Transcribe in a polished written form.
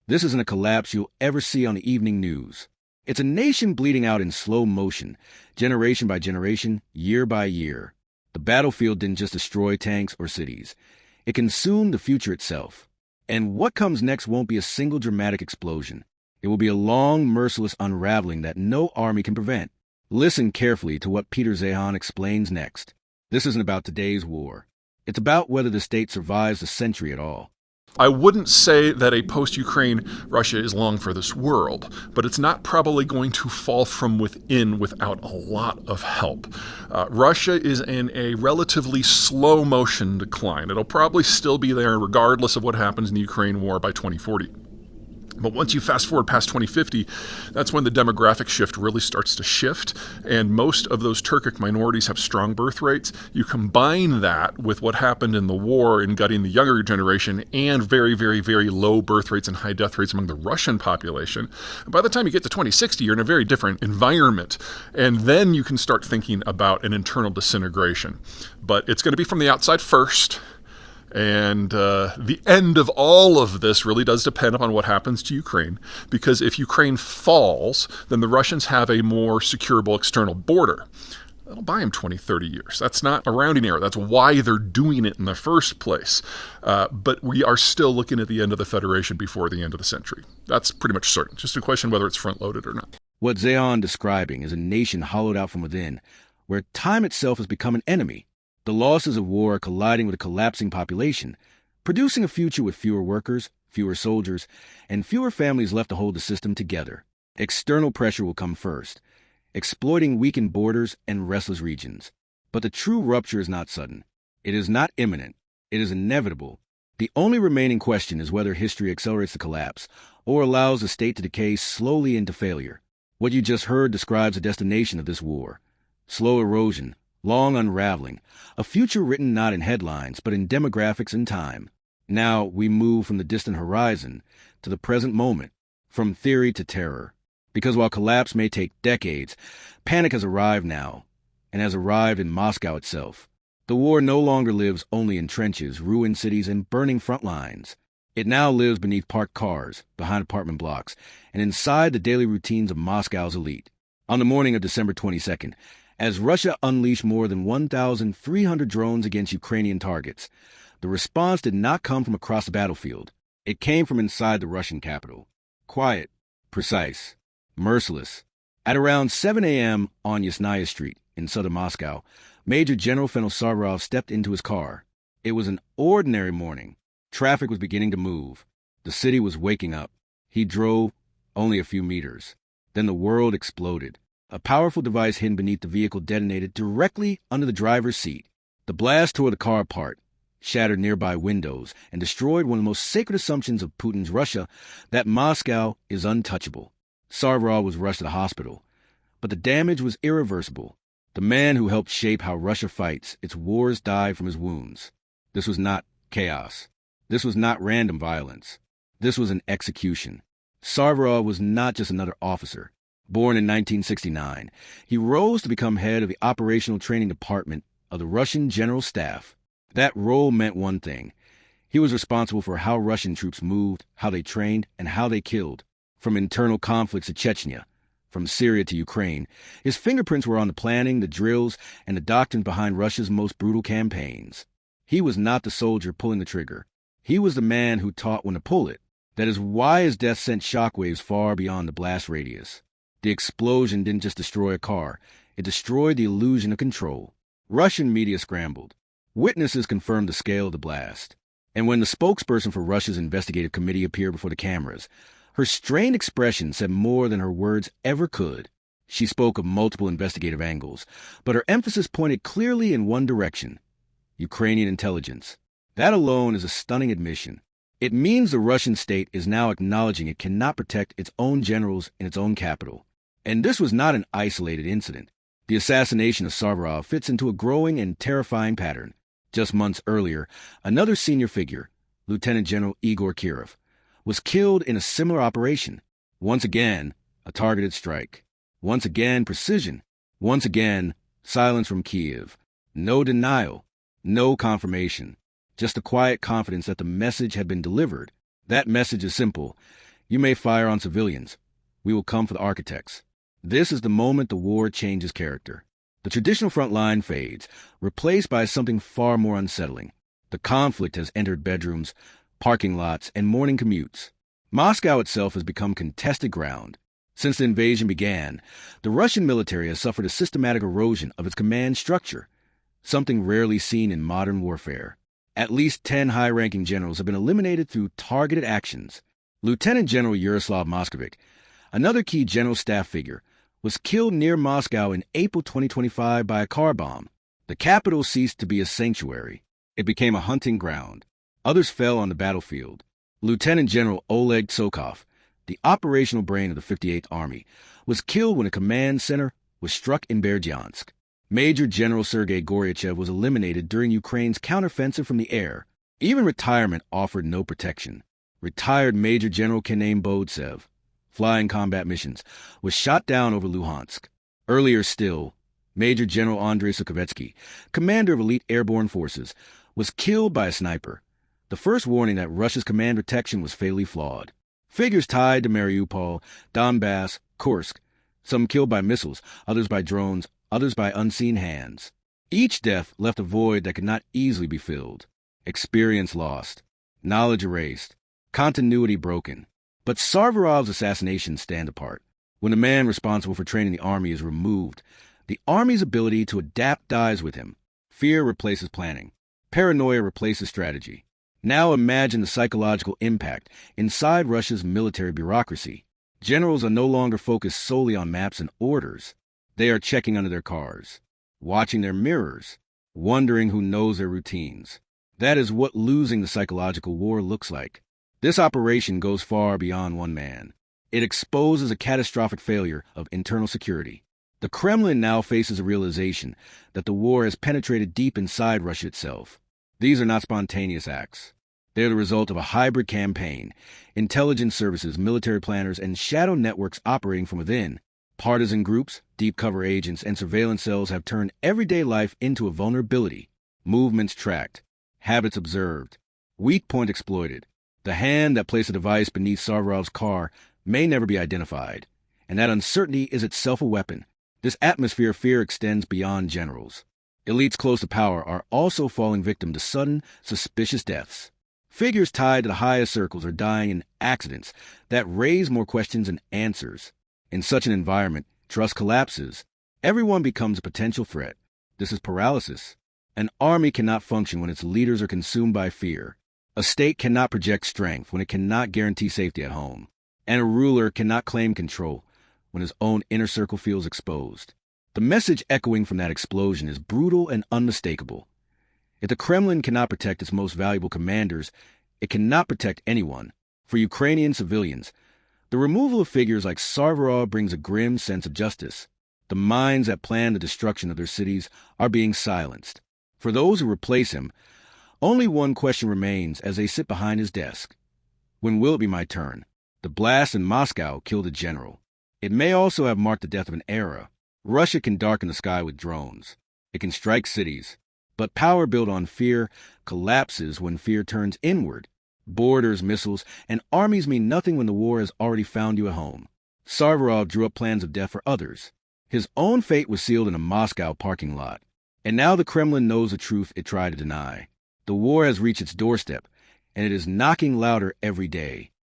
This isn't a collapse you'll ever see on the evening news. It's a nation bleeding out in slow motion, generation by generation, year by year. The battlefield didn't just destroy tanks or cities. It consumed the future itself. And what comes next won't be a single dramatic explosion. It will be a long, merciless unraveling that no army can prevent. Listen carefully to what Peter Zeihan explains next. This isn't about today's war. It's about whether the state survives the century at all. I wouldn't say that a post-Ukraine Russia is long for this world, but it's not probably going to fall from within without a lot of help. Russia is in a relatively slow motion decline. It'll probably still be there regardless of what happens in the Ukraine war by 2040. But once you fast forward past 2050, that's when the demographic shift really starts to shift, and most of those Turkic minorities have strong birth rates. You combine that with what happened in the war in gutting the younger generation and very, very, very low birth rates and high death rates among the Russian population. And by the time you get to 2060, you're in a very different environment, and then you can start thinking about an internal disintegration. But it's going to be from the outside first. And the end of all of this really does depend upon what happens to Ukraine, because if Ukraine falls, then the Russians have a more securable external border. That'll buy them 20, 30 years. That's not a rounding error. That's why they're doing it in the first place. But we are still looking at the end of the Federation before the end of the century. That's pretty much certain. Just a question whether it's front-loaded or not. What Zeihan describing is a nation hollowed out from within, where time itself has become an enemy. The losses of war are colliding with a collapsing population, producing a future with fewer workers, fewer soldiers, and fewer families left to hold the system together. External pressure will come first, exploiting weakened borders and restless regions. But the true rupture is not sudden. It is not imminent. It is inevitable. The only remaining question is whether history accelerates the collapse or allows the state to decay slowly into failure. What you just heard describes the destination of this war. Slow erosion, long unraveling, a future written not in headlines, but in demographics and time. Now we move from the distant horizon to the present moment, from theory to terror. Because while collapse may take decades, panic has arrived now, and has arrived in Moscow itself. The war no longer lives only in trenches, ruined cities, and burning front lines. It now lives beneath parked cars, behind apartment blocks, and inside the daily routines of Moscow's elite. On the morning of December 22nd, as Russia unleashed more than 1,300 drones against Ukrainian targets, the response did not come from across the battlefield. It came from inside the Russian capital. Quiet, precise, merciless. At around 7 a.m. on Yasnaya Street in southern Moscow, Major General Sarvarov stepped into his car. It was an ordinary morning. Traffic was beginning to move. The city was waking up. He drove only a few meters. Then the world exploded. A powerful device hidden beneath the vehicle detonated directly under the driver's seat. The blast tore the car apart, shattered nearby windows, and destroyed one of the most sacred assumptions of Putin's Russia, that Moscow is untouchable. Sarvarov was rushed to the hospital, but the damage was irreversible. The man who helped shape how Russia fights its wars died from his wounds. This was not chaos. This was not random violence. This was an execution. Sarvarov was not just another officer. Born in 1969, he rose to become head of the Operational Training Department of the Russian General Staff. That role meant one thing. He was responsible for how Russian troops moved, how they trained, and how they killed. From internal conflicts to Chechnya, from Syria to Ukraine, his fingerprints were on the planning, the drills, and the doctrines behind Russia's most brutal campaigns. He was not the soldier pulling the trigger. He was the man who taught when to pull it. That is why his death sent shockwaves far beyond the blast radius. The explosion didn't just destroy a car. It destroyed the illusion of control. Russian media scrambled. Witnesses confirmed the scale of the blast. And when the spokesperson for Russia's investigative committee appeared before the cameras, her strained expression said more than her words ever could. She spoke of multiple investigative angles, but her emphasis pointed clearly in one direction: Ukrainian intelligence. That alone is a stunning admission. It means the Russian state is now acknowledging it cannot protect its own generals in its own capital. And this was not an isolated incident. The assassination of Sarvarov fits into a growing and terrifying pattern. Just months earlier, another senior figure, Lieutenant General Igor Kirov, was killed in a similar operation. Once again, a targeted strike. Once again, precision. Once again, silence from Kiev. No denial. No confirmation. Just a quiet confidence that the message had been delivered. That message is simple. You may fire on civilians. We will come for the architects. This is the moment the war changes character. The traditional front line fades, replaced by something far more unsettling. The conflict has entered bedrooms, parking lots, and morning commutes. Moscow itself has become contested ground. Since the invasion began, the Russian military has suffered a systematic erosion of its command structure, something rarely seen in modern warfare. At least 10 high-ranking generals have been eliminated through targeted actions. Lieutenant General Yaroslav Moscovic, another key general staff figure, was killed near Moscow in April 2025 by a car bomb. The capital ceased to be a sanctuary. It became a hunting ground. Others fell on the battlefield. Lieutenant General Oleg Tsokov, the operational brain of the 58th Army, was killed when a command center was struck in Berdyansk. Major General Sergei Goryachev was eliminated during Ukraine's counteroffensive from the air. Even retirement offered no protection. Retired Major General Kenem Bodsev, flying combat missions, was shot down over Luhansk. Earlier still, Major General Andrei Sukovetsky, commander of elite airborne forces, was killed by a sniper. The first warning that Russia's command protection was fatally flawed. Figures tied to Mariupol, Donbass, Kursk, some killed by missiles, others by drones, others by unseen hands. Each death left a void that could not easily be filled. Experience lost, knowledge erased, continuity broken. But Sarvarov's assassinations stand apart. When the man responsible for training the army is removed, the army's ability to adapt dies with him. Fear replaces planning. Paranoia replaces strategy. Now imagine the psychological impact inside Russia's military bureaucracy. Generals are no longer focused solely on maps and orders. They are checking under their cars, watching their mirrors, wondering who knows their routines. That is what losing the psychological war looks like. This operation goes far beyond one man. It exposes a catastrophic failure of internal security. The Kremlin now faces a realization that the war has penetrated deep inside Russia itself. These are not spontaneous acts. They are the result of a hybrid campaign, intelligence services, military planners, and shadow networks operating from within. Partisan groups, deep cover agents, and surveillance cells have turned everyday life into a vulnerability. Movements tracked, habits observed, weak point exploited. The hand that placed a device beneath Sarvarov's car may never be identified, and that uncertainty is itself a weapon. This atmosphere of fear extends beyond generals. Elites close to power are also falling victim to sudden, suspicious deaths. Figures tied to the highest circles are dying in accidents that raise more questions than answers. In such an environment, trust collapses. Everyone becomes a potential threat. This is paralysis. An army cannot function when its leaders are consumed by fear. A state cannot project strength when it cannot guarantee safety at home. And a ruler cannot claim control when his own inner circle feels exposed. The message echoing from that explosion is brutal and unmistakable. If the Kremlin cannot protect its most valuable commanders, it cannot protect anyone. For Ukrainian civilians, the removal of figures like Sarvarov brings a grim sense of justice. The minds that plan the destruction of their cities are being silenced. For those who replace him, only one question remains as they sit behind his desk. When will it be my turn? The blast in Moscow killed a general. It may also have marked the death of an era. Russia can darken the sky with drones. It can strike cities. But power built on fear collapses when fear turns inward. Borders, missiles, and armies mean nothing when the war has already found you at home. Sarvarov drew up plans of death for others. His own fate was sealed in a Moscow parking lot. And now the Kremlin knows the truth it tried to deny. The war has reached its doorstep, and it is knocking louder every day.